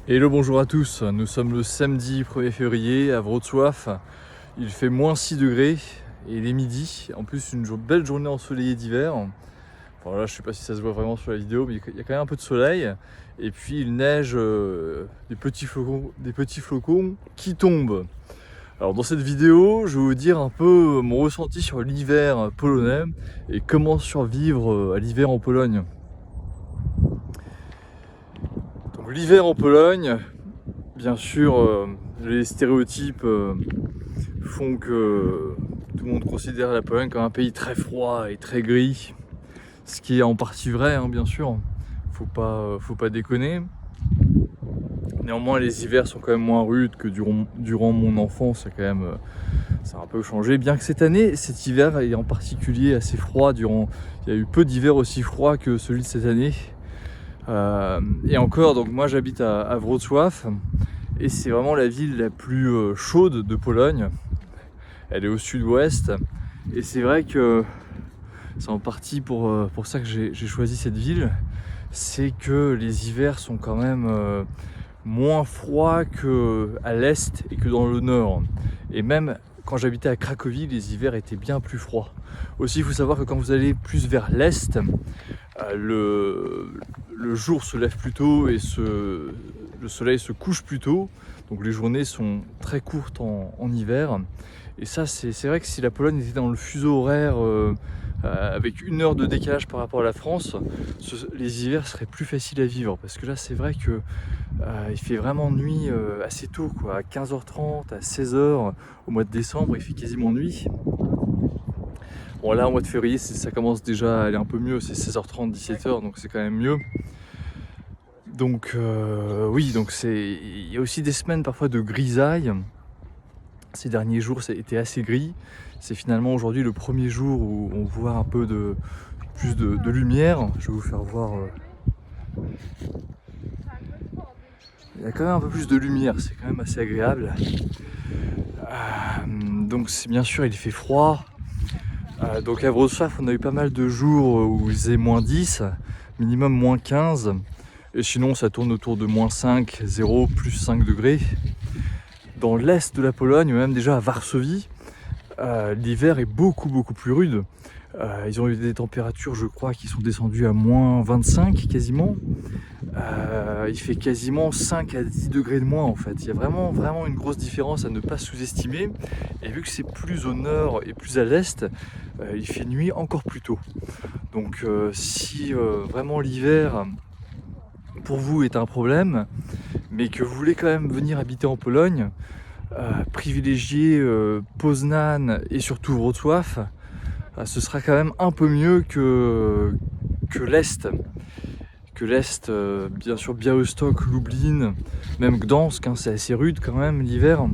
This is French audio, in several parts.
Hello, bonjour à tous, nous sommes le samedi 1er février à Wrocław, il fait moins 6 degrés et il est midi, en plus une belle journée ensoleillée d'hiver. Enfin là je sais pas si ça se voit vraiment sur la vidéo mais il y a quand même un peu de soleil et puis il neige des petits flocons qui tombent. Alors dans cette vidéo je vais vous dire un peu mon ressenti sur l'hiver polonais et comment survivre à l'hiver en Pologne. Donc l'hiver en Pologne, bien sûr, les stéréotypes font que tout le monde considère la Pologne comme un pays très froid et très gris, ce qui est en partie vrai, hein, bien sûr, faut pas déconner. Néanmoins, les hivers sont quand même moins rudes que durant mon enfance, ça a un peu changé, bien que cette année, cet hiver est en particulier assez froid, il y a eu peu d'hivers aussi froids que celui de cette année. Et encore, donc moi j'habite à Wrocław, et c'est vraiment la ville la plus chaude de Pologne. Elle est au sud-ouest et c'est vrai que c'est en partie pour ça que j'ai choisi cette ville. C'est que les hivers sont quand même moins froids qu'à l'est et que dans le nord. Et même quand j'habitais à Cracovie, les hivers étaient bien plus froids. Aussi, il faut savoir que quand vous allez plus vers l'est, le jour se lève plus tôt et le soleil se couche plus tôt. Donc les journées sont très courtes en hiver. Et ça, c'est vrai que si la Pologne était dans le fuseau horaire avec 1 heure de décalage par rapport à la France, les hivers seraient plus faciles à vivre. Parce que là, c'est vrai que il fait vraiment nuit assez tôt, quoi. À 15h30, à 16h, au mois de décembre, il fait quasiment nuit. Bon là, au mois de février, ça commence déjà à aller un peu mieux, c'est 16h30, 17h, donc c'est quand même mieux. Donc oui, donc il y a aussi des semaines parfois de grisaille. Ces derniers jours, ça a été assez gris. C'est finalement aujourd'hui le premier jour où on voit un peu plus de lumière. Je vais vous faire voir. Il y a quand même un peu plus de lumière, c'est quand même assez agréable. Donc bien sûr, il fait froid. Donc à Wrocław, on a eu pas mal de jours où il faisait moins 10, minimum moins 15. Et sinon, ça tourne autour de moins 5, 0, plus 5 degrés. Dans l'est de la Pologne, même déjà à Varsovie, l'hiver est beaucoup plus rude. Ils ont eu des températures, je crois, qui sont descendues à moins 25 quasiment. Il fait quasiment 5 à 10 degrés de moins en fait. Il y a vraiment une grosse différence à ne pas sous-estimer. Et vu que c'est plus au nord et plus à l'est, il fait nuit encore plus tôt. Donc si vraiment l'hiver pour vous est un problème, mais que vous voulez quand même venir habiter en Pologne, privilégier Poznań et surtout Wrocław, ce sera quand même un peu mieux que l'Est. Bien sûr Białystok, Lublin, même Gdansk, hein, c'est assez rude quand même l'hiver.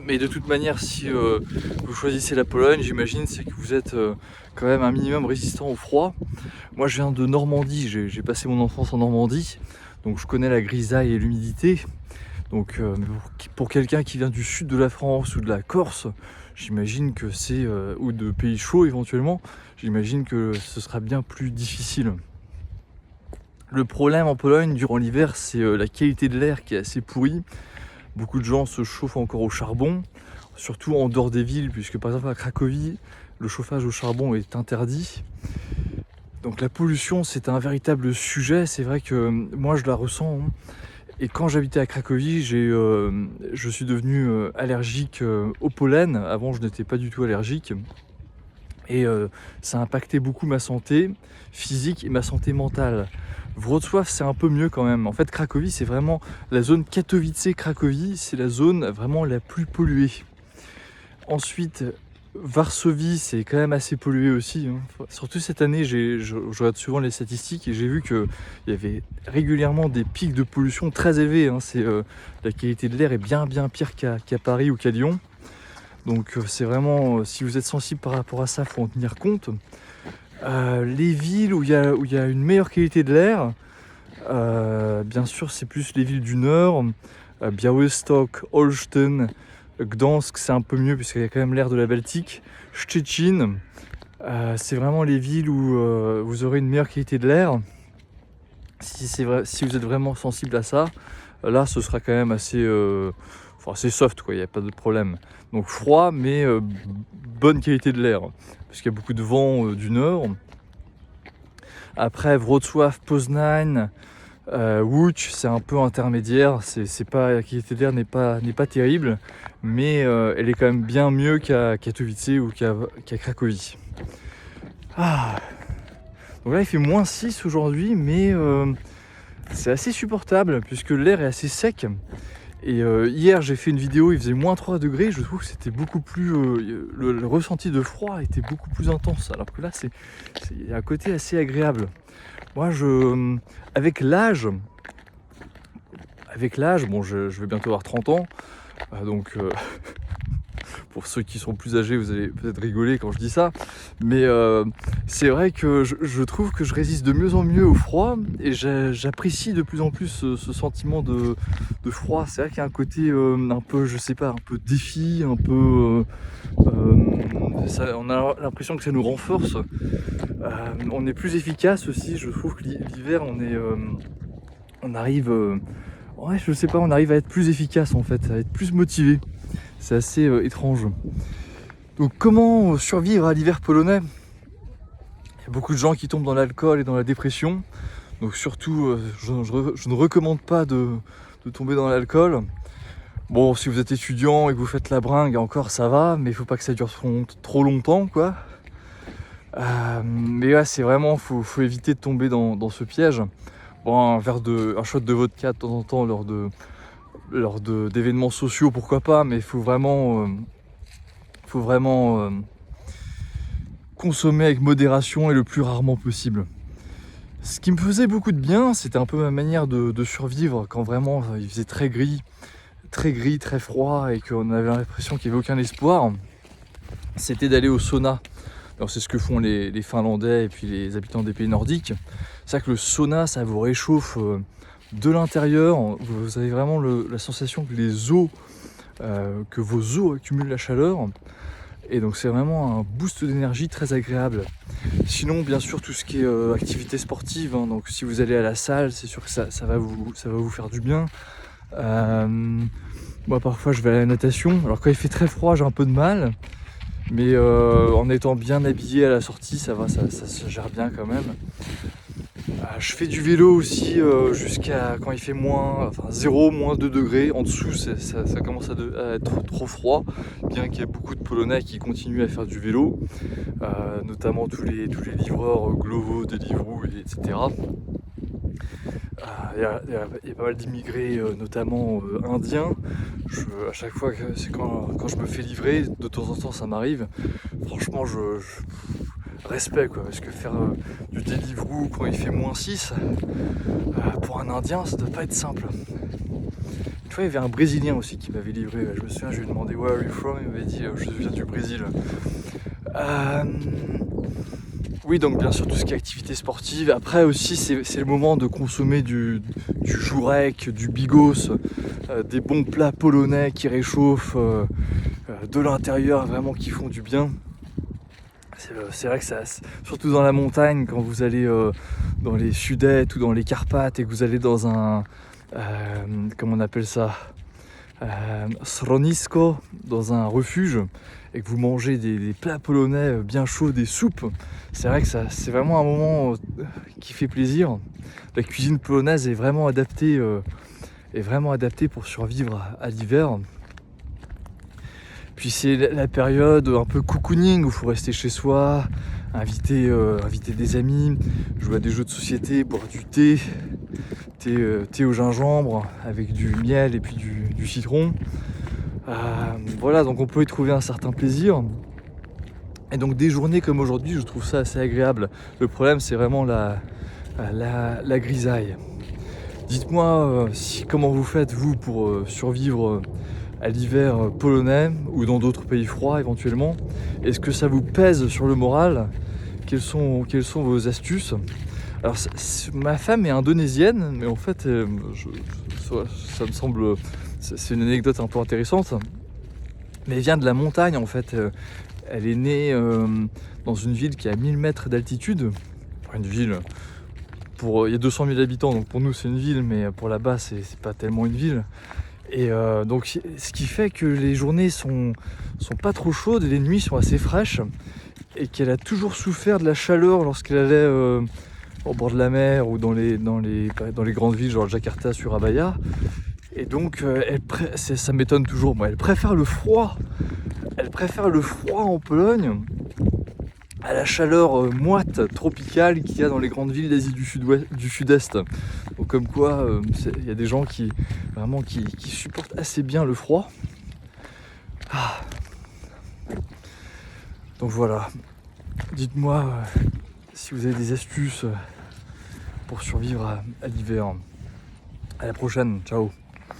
Mais de toute manière, si vous choisissez la Pologne, j'imagine, c'est que vous êtes quand même un minimum résistant au froid. Moi je viens de Normandie, j'ai passé mon enfance en Normandie, donc je connais la grisaille et l'humidité. Donc pour quelqu'un qui vient du sud de la France ou de la Corse, j'imagine que ou de pays chauds éventuellement, j'imagine que ce sera bien plus difficile. Le problème en Pologne durant l'hiver, c'est la qualité de l'air qui est assez pourrie. Beaucoup de gens se chauffent encore au charbon, surtout en dehors des villes, puisque par exemple à Cracovie, le chauffage au charbon est interdit. Donc la pollution, c'est un véritable sujet. C'est vrai que moi je la ressens. Et quand j'habitais à Cracovie, je suis devenu allergique au pollen. Avant, je n'étais pas du tout allergique. Et ça a impacté beaucoup ma santé physique et ma santé mentale. Wrocław, c'est un peu mieux quand même. En fait, Cracovie, c'est vraiment la zone Katowice-Cracovie, c'est la zone vraiment la plus polluée. Ensuite, Varsovie, c'est quand même assez pollué aussi, hein. Surtout cette année, je regarde souvent les statistiques et j'ai vu qu'il y avait régulièrement des pics de pollution très élevés, hein. La qualité de l'air est bien pire qu'à Paris ou qu'à Lyon. Donc c'est vraiment, si vous êtes sensible par rapport à ça, il faut en tenir compte. Les villes où il y a une meilleure qualité de l'air, bien sûr c'est plus les villes du nord, Białystok, Olsztyn, Gdansk c'est un peu mieux puisqu'il y a quand même l'air de la Baltique, Szczecin, c'est vraiment les villes où vous aurez une meilleure qualité de l'air. Si vous êtes vraiment sensible à ça, là ce sera quand même assez soft quoi, il n'y a pas de problème. Donc froid mais bonne qualité de l'air, parce qu'il y a beaucoup de vent du nord. Après Wrocław, Poznań, Łódź, c'est un peu intermédiaire, la qualité de l'air n'est pas terrible, mais elle est quand même bien mieux qu'à Katowice ou qu'à Cracovie. Donc là il fait -6 aujourd'hui, mais c'est assez supportable puisque l'air est assez sec. Et hier j'ai fait une vidéo, il faisait -3 degrés, je trouve que c'était beaucoup plus... le ressenti de froid était beaucoup plus intense, alors que là il y a un côté assez agréable. Moi avec l'âge, bon je vais bientôt avoir 30 ans, donc pour ceux qui sont plus âgés, vous allez peut-être rigoler quand je dis ça, mais c'est vrai que je trouve que je résiste de mieux en mieux au froid et j'apprécie de plus en plus ce sentiment de froid. C'est vrai qu'il y a un côté un peu, je sais pas, un peu défi, un peu... on a l'impression que ça nous renforce. On est plus efficace aussi, je trouve que l'hiver on arrive... ouais, je sais pas, on arrive à être plus efficace en fait, à être plus motivé. C'est assez étrange. Donc comment survivre à l'hiver polonais? Il y a beaucoup de gens qui tombent dans l'alcool et dans la dépression. Donc surtout, je ne recommande pas de tomber dans l'alcool. Bon, si vous êtes étudiant et que vous faites la bringue, encore ça va, mais il faut pas que ça dure trop longtemps, quoi. Mais ouais, c'est vraiment, faut éviter de tomber dans ce piège. Bon, un shot de vodka de temps en temps lors d'événements sociaux, pourquoi pas, mais il faut vraiment consommer avec modération et le plus rarement possible. Ce qui me faisait beaucoup de bien, c'était un peu ma manière de survivre quand vraiment il faisait très gris, très froid et qu'on avait l'impression qu'il n'y avait aucun espoir. C'était d'aller au sauna. Alors c'est ce que font les Finlandais et puis les habitants des pays nordiques. C'est vrai que le sauna, ça vous réchauffe de l'intérieur. Vous avez vraiment la sensation que vos os accumulent la chaleur. Et donc c'est vraiment un boost d'énergie très agréable. Sinon bien sûr tout ce qui est activité sportive, hein, donc si vous allez à la salle, c'est sûr que ça va vous faire du bien. Moi parfois je vais à la natation, alors quand il fait très froid j'ai un peu de mal, mais en étant bien habillé à la sortie ça va, ça se gère bien quand même. Je fais du vélo aussi jusqu'à quand il fait -2 degrés. En dessous ça commence à être trop froid, bien qu'il y ait beaucoup de Polonais qui continuent à faire du vélo, notamment tous les livreurs Glovo, Deliveroo, etc. Il y a pas mal d'immigrés, notamment indiens. À chaque fois quand je me fais livrer, de temps en temps ça m'arrive, franchement respect quoi, parce que faire du Deliveroo quand il fait -6, pour un indien ça doit pas être simple. Une fois il y avait un Brésilien aussi qui m'avait livré, je me souviens, je lui ai demandé Where are you from, il m'avait dit je viens du Brésil. Oui, donc bien sûr tout ce qui est activité sportive. Après aussi c'est le moment de consommer du Żurek, du bigos, des bons plats polonais qui réchauffent de l'intérieur, vraiment qui font du bien. C'est vrai que ça, surtout dans la montagne, quand vous allez dans les Sudètes ou dans les Carpates et que vous allez dans un... comment on appelle ça, schronisko, dans un refuge, et que vous mangez des plats polonais bien chauds, des soupes, c'est vrai que c'est vraiment un moment qui fait plaisir. La cuisine polonaise est vraiment adaptée pour survivre à l'hiver. Puis c'est la période un peu cocooning où il faut rester chez soi, inviter des amis, jouer à des jeux de société, boire du thé au gingembre avec du miel et puis du citron. Voilà, donc on peut y trouver un certain plaisir. Et donc des journées comme aujourd'hui, je trouve ça assez agréable. Le problème, c'est vraiment la grisaille. Dites-moi comment vous faites, vous, pour survivre à l'hiver polonais ou dans d'autres pays froids éventuellement. Est-ce que ça vous pèse sur le moral? Quelles sont vos astuces? Alors ma femme est indonésienne, mais en fait ça me semble, c'est une anecdote un peu intéressante, mais elle vient de la montagne en fait. Elle est née dans une ville qui a 1000 mètres d'altitude, une ville il y a 200 000 habitants, donc pour nous c'est une ville, mais pour là-bas c'est pas tellement une ville. Et donc ce qui fait que les journées sont pas trop chaudes et les nuits sont assez fraîches, et qu'elle a toujours souffert de la chaleur lorsqu'elle allait au bord de la mer ou dans les grandes villes genre Jakarta, Surabaya. Et donc ça m'étonne toujours, moi, elle préfère le froid en Pologne à la chaleur moite tropicale qu'il y a dans les grandes villes d'Asie du Sud-Est. Donc comme quoi il y a des gens qui supportent assez bien le froid. Donc voilà, dites-moi si vous avez des astuces pour survivre à l'hiver. À la prochaine, ciao.